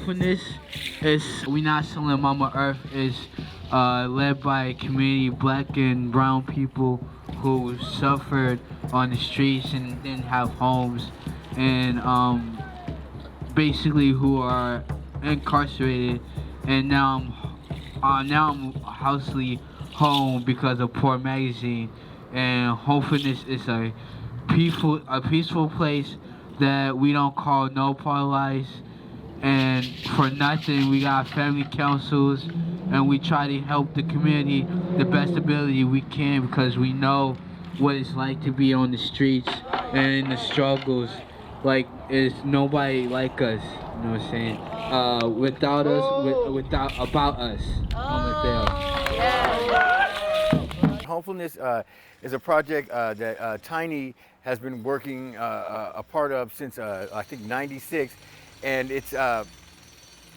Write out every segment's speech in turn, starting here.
Homefulness is We Not Selling Mama Earth is led by a community, black and brown people who suffered on the streets and didn't have homes, and basically who are incarcerated, and now I'm housely home because of POORmagazine, and Homefulness is a peaceful place that we don't call no paralyzed, and for nothing we got family councils, and we try to help the community the best ability we can because we know what it's like to be on the streets and the struggles. Like, it's nobody like us, you know what I'm saying? Without us, about us. Homefulness is a project that Tiny has been working a part of since I think '96, and it's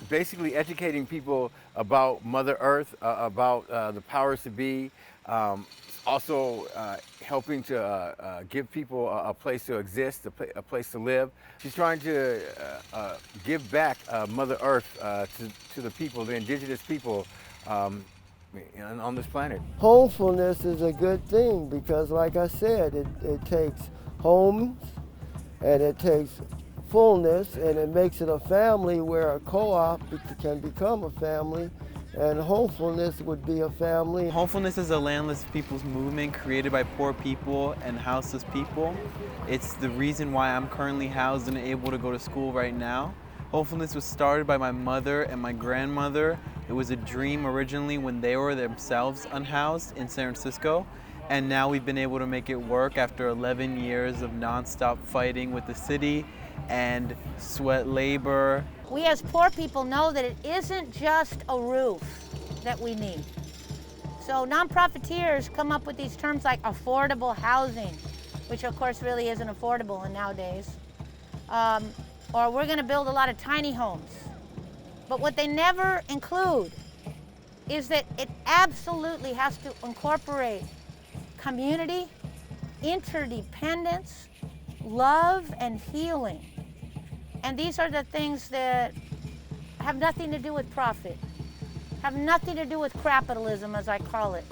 basically educating people about Mother Earth, about the powers to be, also helping to give people a place to exist, a place to live. She's trying to give back Mother Earth to the people, the indigenous people on this planet. Homefulness is a good thing because, like I said, it takes homes and it takes fullness, and it makes it a family where a co-op can become a family, and Homefulness would be a family. Homefulness is a landless people's movement created by poor people and houseless people. It's the reason why I'm currently housed and able to go to school right now. Homefulness was started by my mother and my grandmother. It was a dream originally when they were themselves unhoused in San Francisco, and now we've been able to make it work after 11 years of nonstop fighting with the city and sweat labor. We as poor people know that it isn't just a roof that we need. So non-profiteers come up with these terms like affordable housing, which of course really isn't affordable in nowadays. Or we're gonna build a lot of tiny homes. But what they never include is that it absolutely has to incorporate community, interdependence, love, and healing. And these are the things that have nothing to do with profit, have nothing to do with capitalism, as I call it,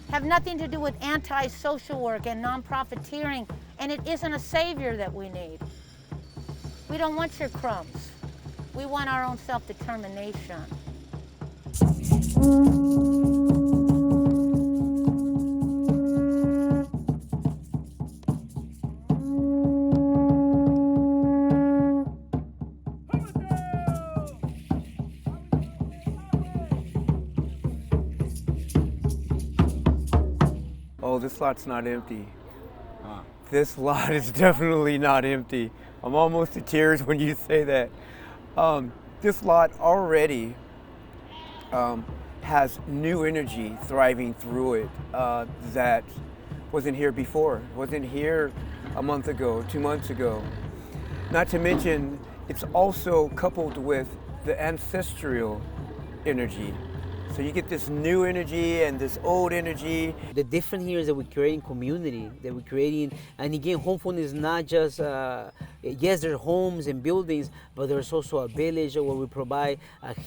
have nothing to do with anti-social work and non-profiteering, and it isn't a savior that we need. We don't want your crumbs. We want our own self-determination. Oh, this lot's not empty. This lot is definitely not empty. I'm almost to tears when you say that. This lot already has new energy thriving through it that wasn't here before, wasn't here a month ago, 2 months ago. Not to mention, it's also coupled with the ancestral energy. So you get this new energy and this old energy. The difference here is that we're creating community, that we're creating, and again, Homefulness is not just, yes, there are homes and buildings, but there's also a village where we provide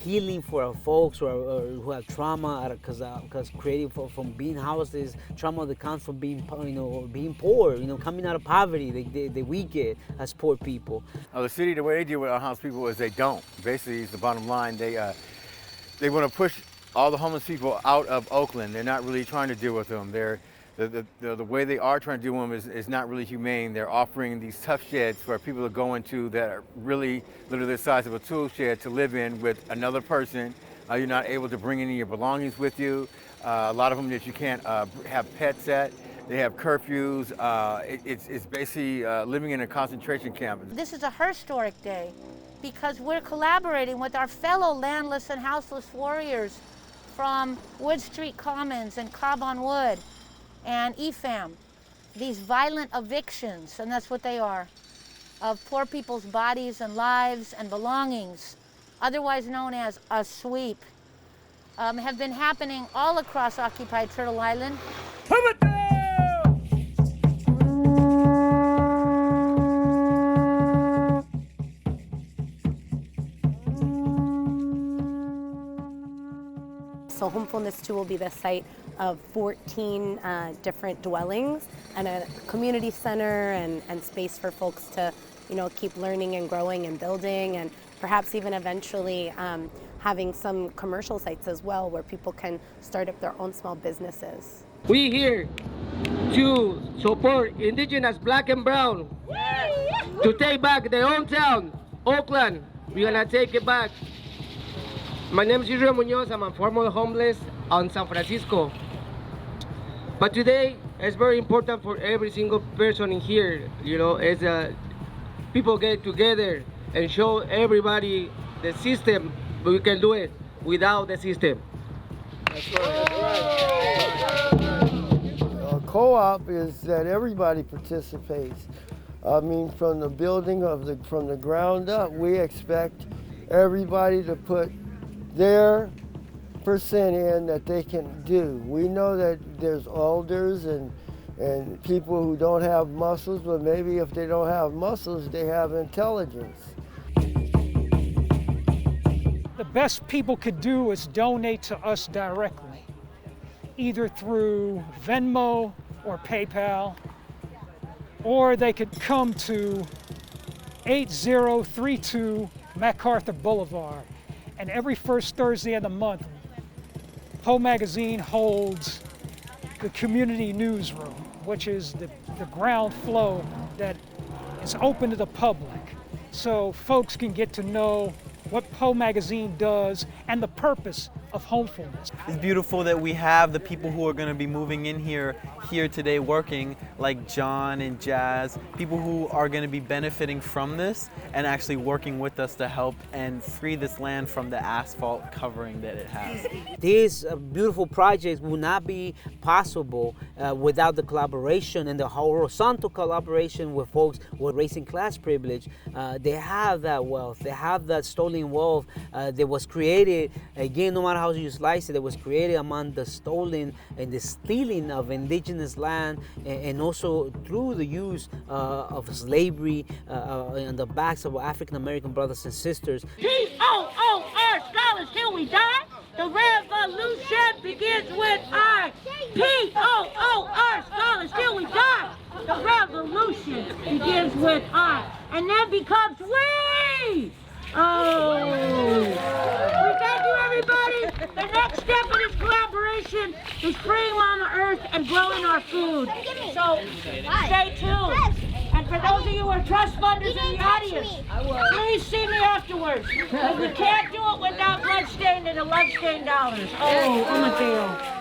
healing for our folks who have trauma, because creating from being houseless, trauma that comes from being, being poor, coming out of poverty that we get as poor people. The city, the way they deal with unhoused people is they don't. Basically, it's the bottom line. They want to push all the homeless people out of Oakland. They're not really trying to deal with them. The way they are trying to deal with them is not really humane. They're offering these tough sheds for people to go into that are really literally the size of a tool shed to live in with another person. You're not able to bring any of your belongings with you. A lot of them that you can't have pets at. They have curfews. It's basically living in a concentration camp. This is a historic day because we're collaborating with our fellow landless and houseless warriors from Wood Street Commons and Cobb on Wood and EFAM, these violent evictions, and that's what they are, of poor people's bodies and lives and belongings, otherwise known as a sweep, have been happening all across occupied Turtle Island. So Homefulness 2 will be the site of 14 different dwellings and a community center and space for folks to, keep learning and growing and building, and perhaps even eventually having some commercial sites as well where people can start up their own small businesses. We here to support indigenous black and brown to take back their own town, Oakland. We're gonna take it back. My name is Israel Munoz. I'm a former homeless on San Francisco. But today it's very important for every single person in here, as people get together and show everybody the system, but we can do it without the system. That's right. A co-op is that everybody participates. I mean, from the building from the ground up, we expect everybody to put their percent in that they can do. We know that there's elders and people who don't have muscles, but maybe if they don't have muscles, they have intelligence. The best people could do is donate to us directly, either through Venmo or PayPal, or they could come to 8032 MacArthur Boulevard. And every first Thursday of the month, POORmagazine holds the community newsroom, which is the ground floor that is open to the public. So folks can get to know what POORmagazine does and the purpose of Homefulness. It's beautiful that we have the people who are going to be moving in here today working, like John and Jazz, people who are going to be benefiting from this and actually working with us to help and free this land from the asphalt covering that it has. These beautiful projects would not be possible without the collaboration and the horizontal collaboration with folks with raising class privilege. They have that wealth, they have that stolen wealth that was created, again, no matter how you slice it, that was created among the stolen and the stealing of indigenous land, and also through the use of slavery on the backs of African American brothers and sisters. P-O-O-R, scholars till we die. The revolution begins with I. P-O-O-R, scholars till we die. The revolution begins with I. And then becomes we. Oh. We thank you, everybody. The next step in this collaboration is freeing Mama Earth and growing our food. So stay tuned. And for those of you who are trust funders in the audience, please see me afterwards. Because we can't do it without bloodstained and bloodstained dollars. Oh, Mateo.